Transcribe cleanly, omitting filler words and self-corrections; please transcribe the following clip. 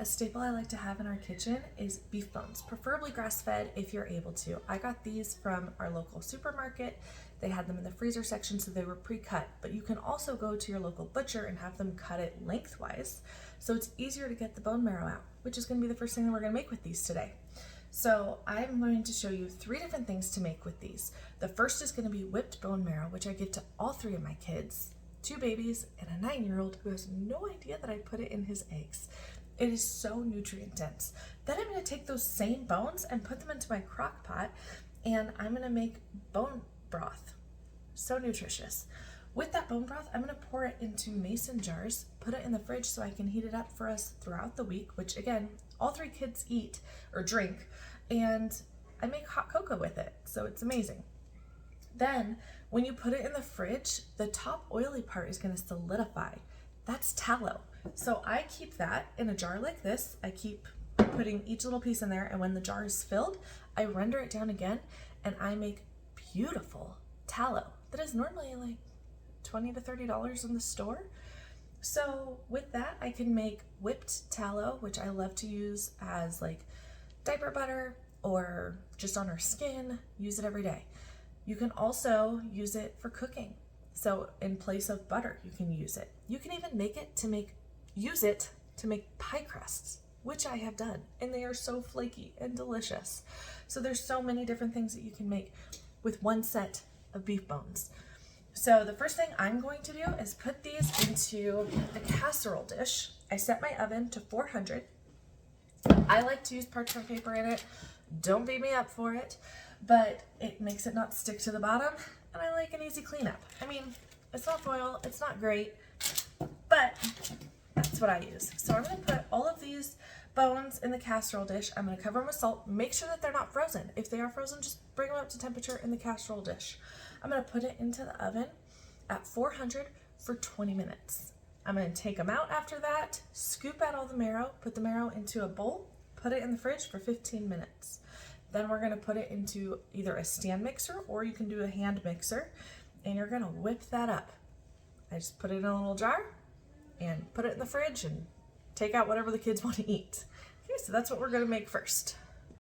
A staple I like to have in our kitchen is beef bones, preferably grass-fed if you're able to. I got these from our local supermarket. They had them in the freezer section, so they were pre-cut, but you can also go to your local butcher and have them cut it lengthwise, so it's easier to get the bone marrow out, which is going to be the first thing that we're going to make with these today. So I'm going to show you 3 different things to make with these. The first is going to be whipped bone marrow, which I give to all 3 of my kids, 2 babies and a 9-year-old who has no idea that I put it in his eggs. It is so nutrient dense. Then I'm going to take those same bones and put them into my crock pot, and I'm going to make bone broth. So nutritious. With that bone broth, I'm going to pour it into mason jars, put it in the fridge so I can heat it up for us throughout the week, which again, all 3 kids eat or drink, and I make hot cocoa with it, so it's amazing. Then when you put it in the fridge, the top oily part is going to solidify. That's tallow. So I keep that in a jar like this. I keep putting each little piece in there, and when the jar is filled, I render it down again, and I make beautiful tallow that is normally like $20 to $30 in the store. So with that, I can make whipped tallow, which I love to use as like diaper butter or just on our skin. Use it every day. You can also use it for cooking. So in place of butter, you can use it. You can even use it to make pie crusts, which I have done, and they are so flaky and delicious. So there's so many different things that you can make with one set of beef bones. So the first thing I'm going to do is put these into the casserole dish. I set my oven to 400. I like to use parchment paper in it. Don't beat me up for it, but it makes it not stick to the bottom, and I like an easy cleanup. I mean, it's not foil, it's not great, but that's what I use. So I'm going to put all of these bones in the casserole dish. I'm going to cover them with salt. Make sure that they're not frozen. If they are frozen, just bring them up to temperature in the casserole dish. I'm going to put it into the oven at 400 for 20 minutes. I'm going to take them out after that, scoop out all the marrow, put the marrow into a bowl, put it in the fridge for 15 minutes. Then we're going to put it into either a stand mixer, or you can do a hand mixer, and you're going to whip that up. I just put it in a little jar and put it in the fridge and take out whatever the kids want to eat. Okay, so that's what we're going to make first.